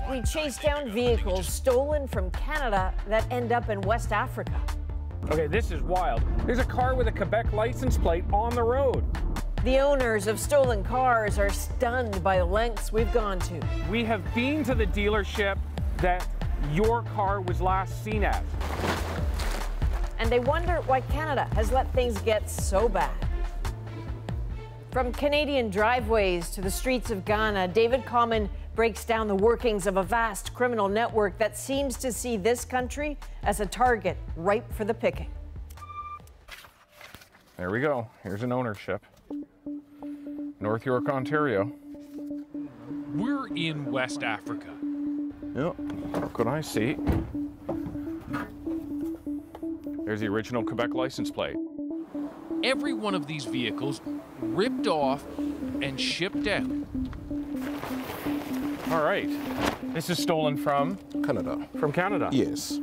We chase down vehicles stolen from Canada that end up in West Africa. Okay, this is wild. There's a car with a Quebec license plate on the road. The owners of stolen cars are stunned by the lengths we've gone to. We have been to the dealership that your car was last seen at. And they wonder why Canada has let things get so bad. From Canadian driveways to the streets of Ghana, David Common breaks down the workings of a vast criminal network that seems to see this country as a target ripe for the picking. There we go. Here's an ownership. North York, Ontario. We're in West Africa. Yep, what could I see? There's the original Quebec license plate. Every one of these vehicles ripped off and shipped out. All right. This is stolen from? Canada. From Canada? Yes.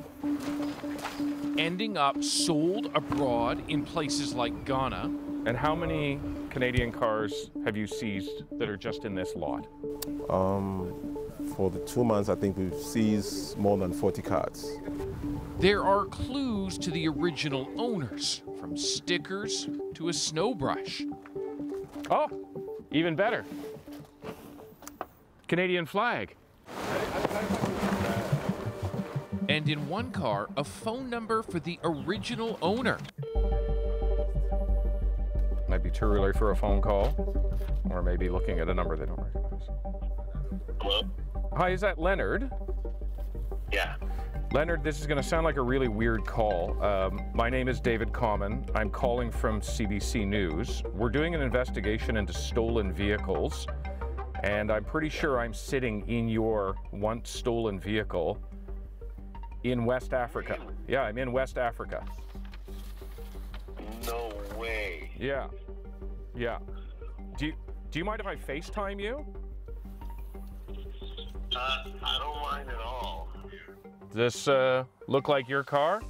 Ending up sold abroad in places like Ghana. And how many Canadian cars have you seized that are just in this lot? For the 2 months, I think we've seized more than 40 cars. There are clues to the original owners, from stickers to a snow brush. Oh, even better. Canadian flag. And in one car, a phone number for the original owner. Might be too early for a phone call, or maybe looking at a number they don't recognize. Hello? Hi, is that Leonard? Yeah. Leonard, this is going to sound like a really weird call. My name is David Common. I'm calling from CBC News. We're doing an investigation into stolen vehicles, and I'm pretty sure I'm sitting in your once stolen vehicle in West Africa. Yeah, I'm in West Africa. No way. Yeah. Yeah. Do you mind if I FaceTime you? I don't mind at all. Does this look like your car?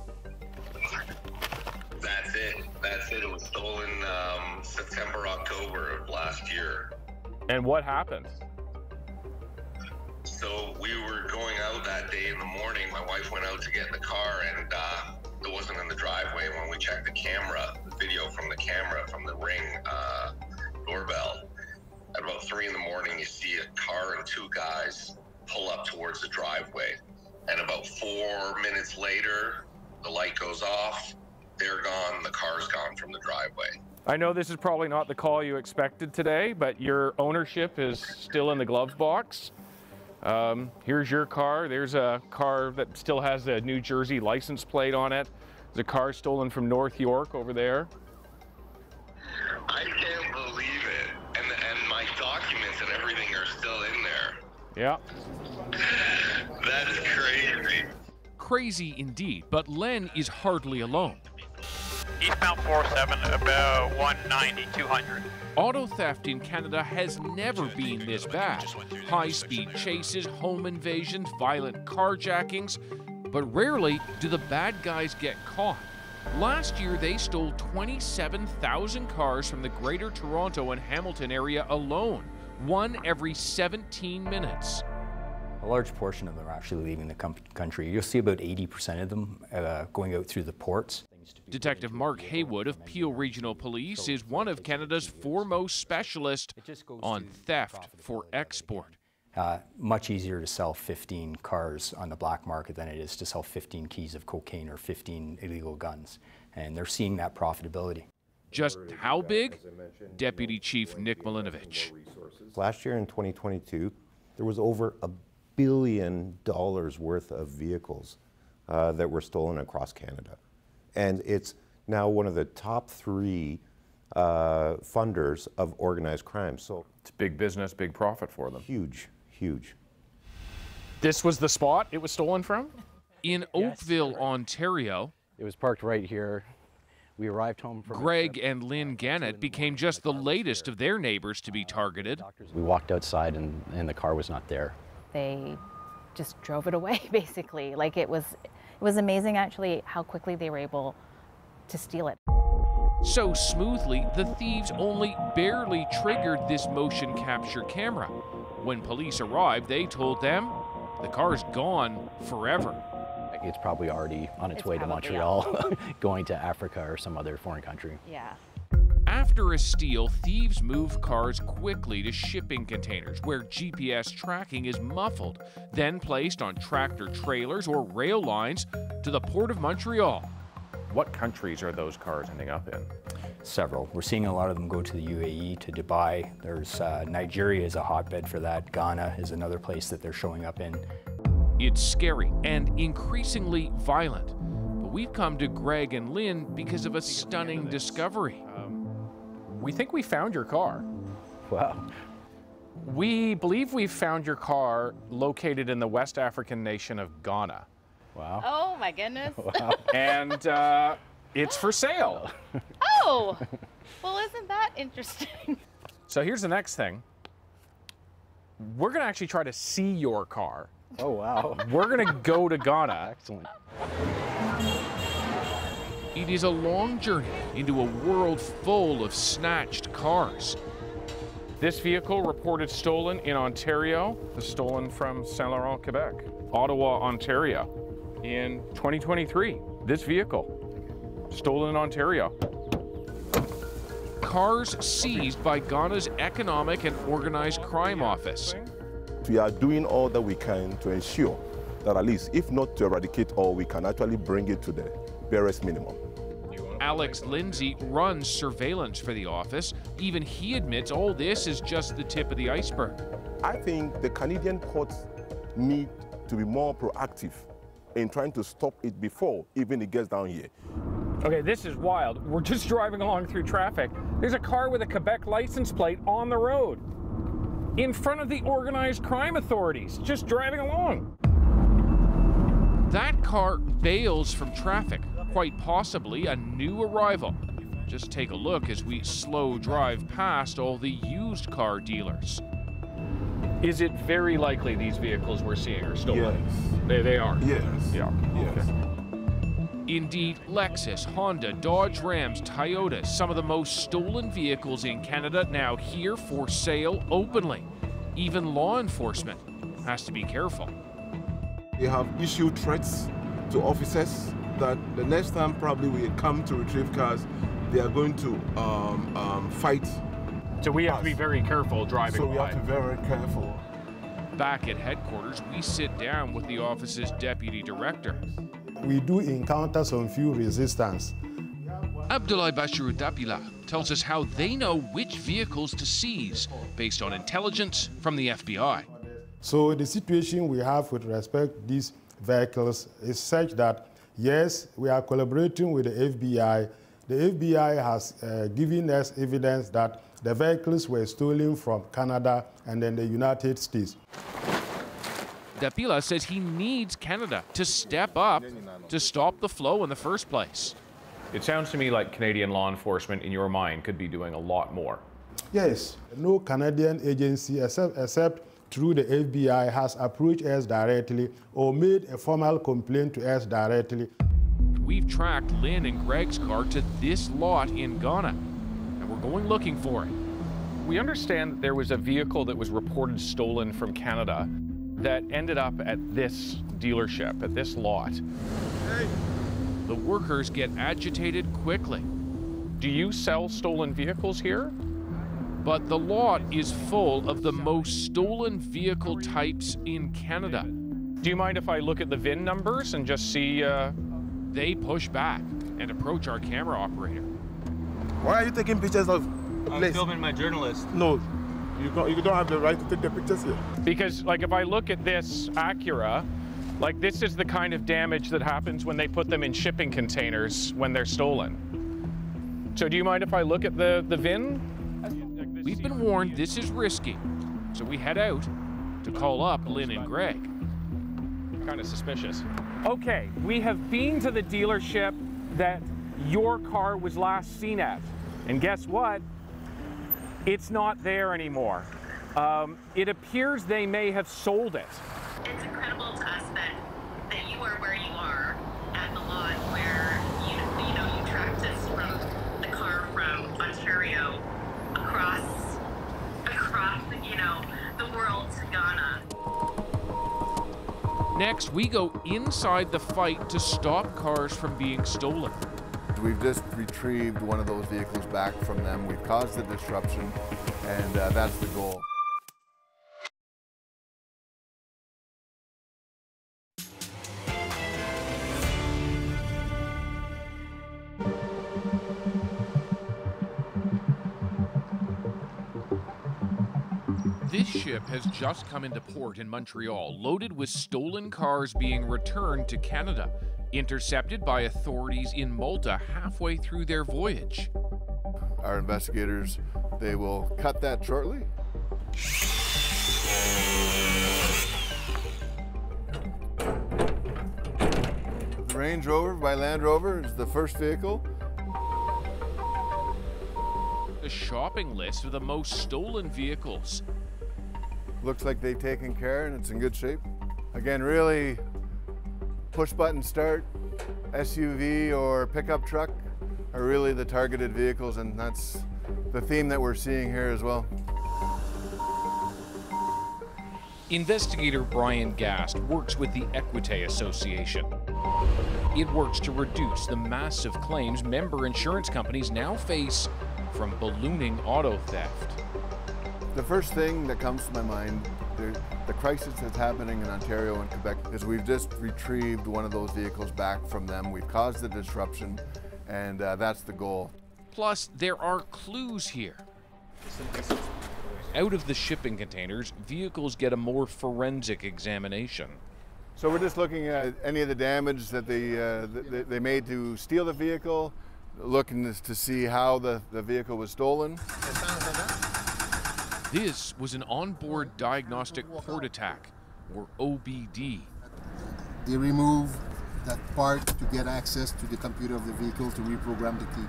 That's it. That's it. It was stolen September, October of last year. And what happened? So we were going out that day in the morning. My wife went out to get in the car, and it wasn't in the driveway. When we checked the camera, the video from the camera from the Ring doorbell, at about 3 in the morning, you see a car and 2 guys pull up towards the driveway. And about 4 minutes later, the light goes off. They're gone. The car's gone from the driveway. I know this is probably not the call you expected today, but your ownership is still in the glove box. Here's your car. There's a car that still has a New Jersey license plate on it. There's a car stolen from North York over there. I can't believe it. And my documents and everything are still in there. Yeah. That is crazy. Crazy indeed, but Len is hardly alone. Eastbound 47, about 190, 200. Auto theft in Canada has never been this bad. High-speed chases, home invasions, violent carjackings, but rarely do the bad guys get caught. Last year, they stole 27,000 cars from the Greater Toronto and Hamilton area alone, one every 17 minutes. A large portion of them are actually leaving the country. You'll see about 80% of them going out through the ports. Detective Mark Haywood of Peel Regional Police is one of Canada's foremost specialists on theft for export. Much easier to sell 15 cars on the black market than it is to sell 15 keys of cocaine or 15 illegal guns. And they're seeing that profitability. Just how big? Deputy Chief Nick Milinovich. Last year in 2022, there was over $1 billion worth of vehicles that were stolen across Canada. And it's now one of the top 3 funders of organized crime. So it's big business, big profit for them. Huge, huge. This was the spot it was stolen from? In Oakville, Ontario. It was parked right here. We arrived home from Greg and Lynn Gannett became just the latest of their neighbors to be targeted. We walked outside and the car was not there. They just drove it away, basically. Like it was amazing actually how quickly they were able to steal it. So smoothly, the thieves only barely triggered this motion capture camera. When police arrived, they told them the car's gone forever. It's probably already on its way to Montreal, going to Africa or some other foreign country. Yeah. After a steal, thieves move cars quickly to shipping containers where GPS tracking is muffled, then placed on tractor trailers or rail lines to the Port of Montreal. What countries are those cars ending up in? Several. We're seeing a lot of them go to the UAE, to Dubai. There's Nigeria is a hotbed for that. Ghana is another place that they're showing up in. It's scary and increasingly violent. But we've come to Greg and Lynn because of a stunning discovery. We think we found your car. Wow. We believe we found your car located in the West African nation of Ghana. Wow. Oh my goodness. Wow. And it's for sale. Oh, well, isn't that interesting? So here's the next thing. We're going to actually try to see your car. Oh, wow. We're going to go to Ghana. Excellent. It is a long journey into a world full of snatched cars. This vehicle reported stolen in Ontario, stolen from Saint-Laurent, Quebec. Ottawa, Ontario. In 2023, this vehicle, stolen in Ontario. Cars seized by Ghana's Economic and Organized Crime Office. We are doing all that we can to ensure that at least, if not to eradicate all, we can actually bring it to the barest minimum. Alex Lindsay runs surveillance for the office. Even he admits all this is just the tip of the iceberg. I think the Canadian courts need to be more proactive in trying to stop it before even it gets down here. Okay, this is wild. We're just driving along through traffic. There's a car with a Quebec license plate on the road in front of the organized crime authorities, just driving along. That car bails from traffic, quite possibly a new arrival. Just take a look as we slow drive past all the used car dealers. Is it very likely these vehicles we're seeing are stolen? Yes. They are? Yes. Yeah. Yes. Okay. Indeed, Lexus, Honda, Dodge Rams, Toyota, some of the most stolen vehicles in Canada now here for sale openly. Even law enforcement has to be careful. They have issued threats to officers that the next time probably we come to retrieve cars, they are going to fight. So we have to be very careful driving So we by. have to be very careful. Back at headquarters, we sit down with the office's deputy director. We do encounter some few resistance. Abdoulaye Bashirou Dapila tells us how they know which vehicles to seize based on intelligence from the FBI. So the situation we have with respect to these vehicles is such that, yes, we are collaborating with the FBI. The FBI has given us evidence that the vehicles were stolen from Canada and then the United States. Dapila says he needs Canada to step up to stop the flow in the first place. It sounds to me like Canadian law enforcement, in your mind, could be doing a lot more. Yes, no Canadian agency except through the FBI has approached us directly or made a formal complaint to us directly. We've tracked Lynn and Greg's car to this lot in Ghana, and we're going looking for it. We understand that there was a vehicle that was reported stolen from Canada that ended up at this dealership, at this lot. The workers get agitated quickly. Do you sell stolen vehicles here? But the lot is full of the most stolen vehicle types in Canada. Do you mind if I look at the VIN numbers and just see? They push back and approach our camera operator. Why are you taking pictures of the place? I'm filming my journalist. No, you don't have the right to take the pictures here. Because, like, if I look at this Acura, like, this is the kind of damage that happens when they put them in shipping containers when they're stolen. So do you mind if I look at the VIN? We've been warned this is risky, so we head out to call up Lynn and Greg. Kind of suspicious. Okay, we have been to the dealership that your car was last seen at. And guess what? It's not there anymore. It appears they may have sold it. It's incredible to us that you are where you are at the lot where you tracked us from the car across, you know, the world to Ghana. Next, we go inside the fight to stop cars from being stolen. We've just retrieved one of those vehicles back from them. We've caused the disruption, and that's the goal. This ship has just come into port in Montreal, loaded with stolen cars being returned to Canada, intercepted by authorities in Malta halfway through their voyage. Our investigators, they will cut that shortly. The Range Rover by Land Rover is the first vehicle. A shopping list of the most stolen vehicles. Looks like they've taken care and it's in good shape. Again, really push button start, SUV or pickup truck are really the targeted vehicles, and that's the theme that we're seeing here as well. Investigator Brian Gast works with the Equite Association. It works to reduce the massive claims member insurance companies now face from ballooning auto theft. The first thing that comes to my mind, the crisis that's happening in Ontario and Quebec, is we've just retrieved one of those vehicles back from them. We've caused the disruption, and that's the goal. Plus, there are clues here. Out of the shipping containers, vehicles get a more forensic examination. So we're just looking at any of the damage that they made to steal the vehicle, looking to see how the vehicle was stolen. This was an onboard diagnostic port attack, or OBD. They remove that part to get access to the computer of the vehicle to reprogram the key.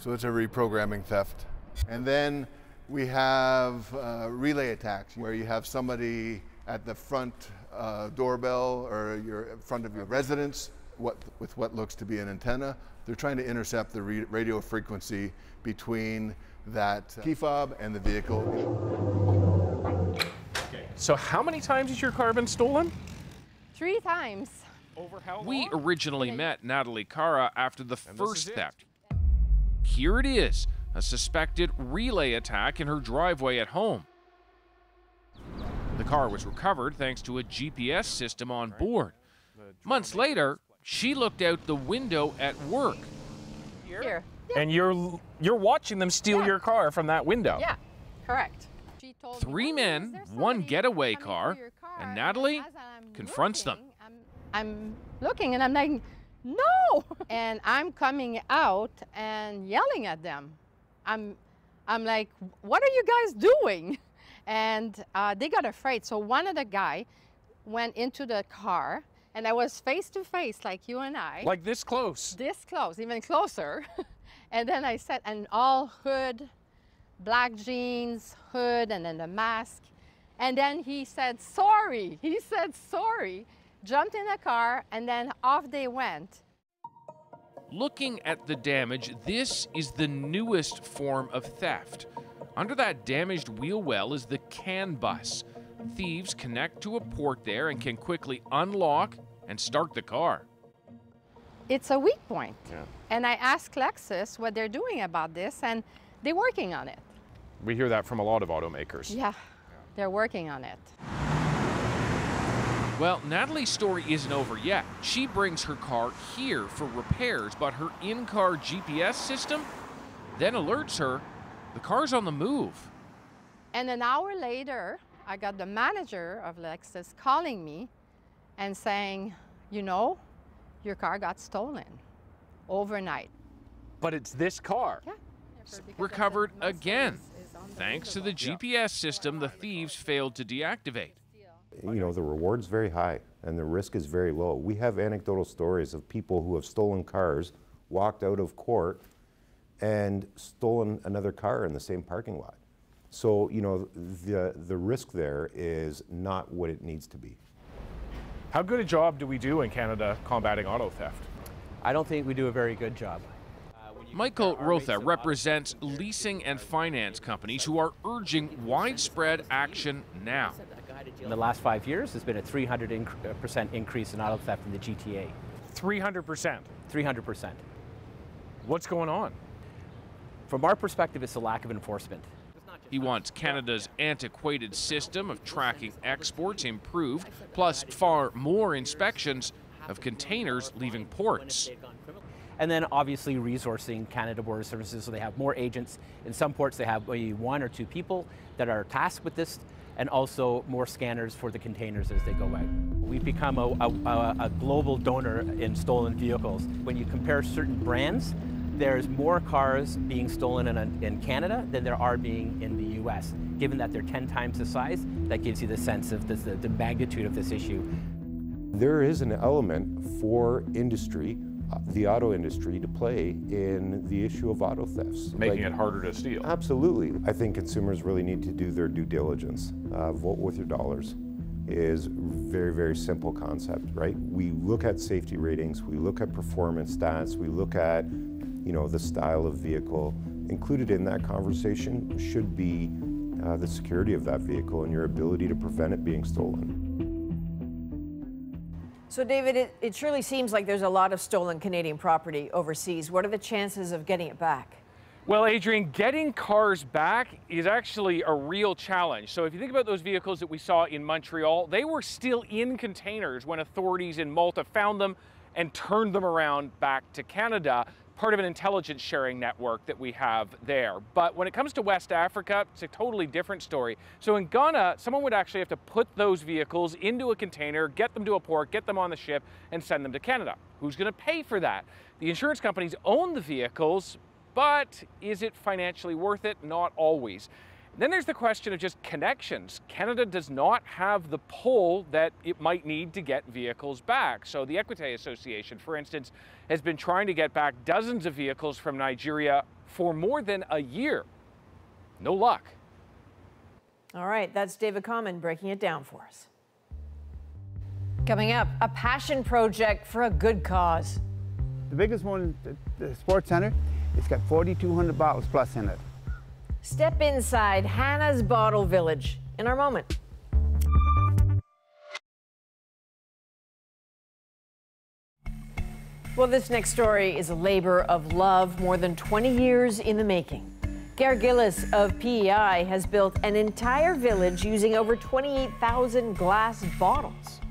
So it's a reprogramming theft. And then we have relay attacks, where you have somebody at the front doorbell or in front of your residence with what looks to be an antenna. They're trying to intercept the radio frequency between that key fob and the vehicle. Okay. So how many times has your car been stolen? 3 times. Over how long? We originally met Natalie Cara after the first theft. Here it is, a suspected relay attack in her driveway at home. The car was recovered thanks to a GPS system on board. Months later, she looked out the window at work. Here. And you're watching them steal your car from that window. Yeah, correct. 3 men, 1 getaway car, and Natalie confronts them. I'm looking and I'm like, no! And I'm coming out and yelling at them. I'm like, what are you guys doing? And they got afraid. So one of the guy went into the car, and I was face to face like you and I. Like this close? This close, even closer. And then I said, and all hood, black jeans, hood, and then the mask. And then he said, sorry. He said, sorry, jumped in the car, and then off they went. Looking at the damage, this is the newest form of theft. Under that damaged wheel well is the CAN bus. Thieves connect to a port there and can quickly unlock and start the car. It's a weak point. Yeah. And I asked Lexus what they're doing about this, and they're working on it. We hear that from a lot of automakers. Yeah, they're working on it. Well, Natalie's story isn't over yet. She brings her car here for repairs, but her in-car GPS system then alerts her the car's on the move. And an hour later, I got the manager of Lexus calling me and saying, you know, your car got stolen overnight. But it's this car. Yeah. Recovered again. Thanks to the GPS system the thieves failed to deactivate. You know, the reward's very high and the risk is very low. We have anecdotal stories of people who have stolen cars, walked out of court, and stolen another car in the same parking lot. So, you know, the risk there is not what it needs to be. How good a job do we do in Canada combating auto theft? I don't think we do a very good job. Michael Rotha represents leasing and finance companies who are urging widespread action now. In the last 5 years, there's been a 300% increase in auto theft in the GTA. 300%? 300%. What's going on? From our perspective, it's a lack of enforcement. He wants Canada's antiquated system of tracking exports improved, plus far more inspections of containers leaving ports. And then obviously resourcing Canada Border Services so they have more agents. In some ports they have maybe 1 or 2 people that are tasked with this, and also more scanners for the containers as they go out. We've become a global donor in stolen vehicles. When you compare certain brands, there's more cars being stolen in Canada than there are being in the US. Given that they're 10 times the size, that gives you the sense of the magnitude of this issue. There is an element for industry, the auto industry, to play in the issue of auto thefts. Making it harder to steal. Absolutely. I think consumers really need to do their due diligence. Vote with your dollars is a very, very simple concept, right? We look at safety ratings, we look at performance stats, we look at, the style of vehicle. Included in that conversation should be the security of that vehicle and your ability to prevent it being stolen. So, David, it surely seems like there's a lot of stolen Canadian property overseas. What are the chances of getting it back? Well, Adrienne, getting cars back is actually a real challenge. So if you think about those vehicles that we saw in Montreal, they were still in containers when authorities in Malta found them and turned them around back to Canada, part of an intelligence sharing network that we have there. But when it comes to West Africa, it's a totally different story. So in Ghana, someone would actually have to put those vehicles into a container, get them to a port, get them on the ship, and send them to Canada. Who's going to pay for that? The insurance companies own the vehicles, but is it financially worth it? Not always. Then there's the question of just connections. Canada does not have the pull that it might need to get vehicles back. So the Equite Association, for instance, has been trying to get back dozens of vehicles from Nigeria for more than a year. No luck. All right, that's David Common breaking it down for us. Coming up, a passion project for a good cause. The biggest one, the Sports Center, it's got 4,200 bottles plus in it. Step inside Hannah's Bottle Village in our moment. Well, this next story is a labor of love, more than 20 years in the making. Gare Gillis of PEI has built an entire village using over 28,000 glass bottles.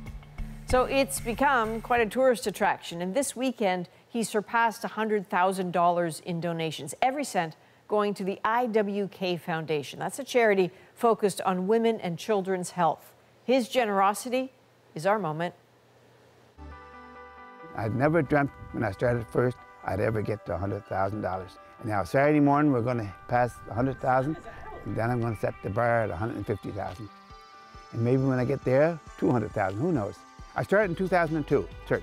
So it's become quite a tourist attraction, and this weekend he surpassed $100,000 in donations, every cent going to the IWK Foundation. That's a charity focused on women and children's health. His generosity is our moment. I'd never dreamt when I started first I'd ever get to $100,000. And now Saturday morning we're going to pass $100,000, and then I'm going to set the bar at $150,000. And maybe when I get there, $200,000, who knows? I started in 2002, church.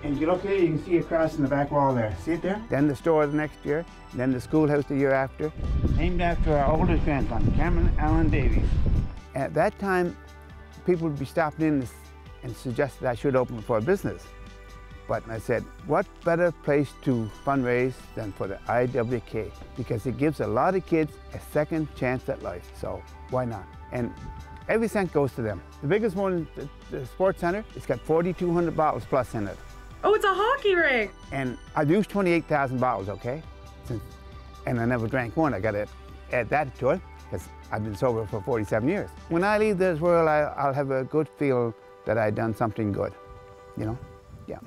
And you look here, you can see across in the back wall there. See it there? Then the store the next year, then the schoolhouse the year after. Named after our oldest grandson, Cameron Allen Davies. At that time, people would be stopping in and suggested I should open for a business. But I said, what better place to fundraise than for the IWK? Because it gives a lot of kids a second chance at life, so why not? And every cent goes to them. The biggest one, the Sports Center, it's got 4,200 bottles plus in it. Oh, it's a hockey rink. And I've used 28,000 bottles, okay? And I never drank one. I got to add that to it because I've been sober for 47 years. When I leave this world, I'll have a good feel that I've done something good, you know? Yeah.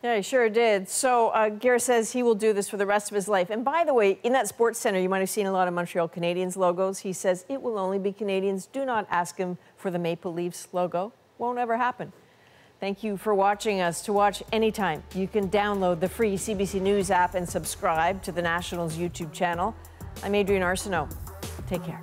Yeah, he sure did. So Gare says he will do this for the rest of his life. And by the way, in that Sports Center, you might have seen a lot of Montreal Canadiens logos. He says it will only be Canadians. Do not ask him for the Maple Leafs logo. Won't ever happen. Thank you for watching us. To watch anytime, you can download the free CBC News app and subscribe to the National's YouTube channel. I'm Adrienne Arsenault. Take care.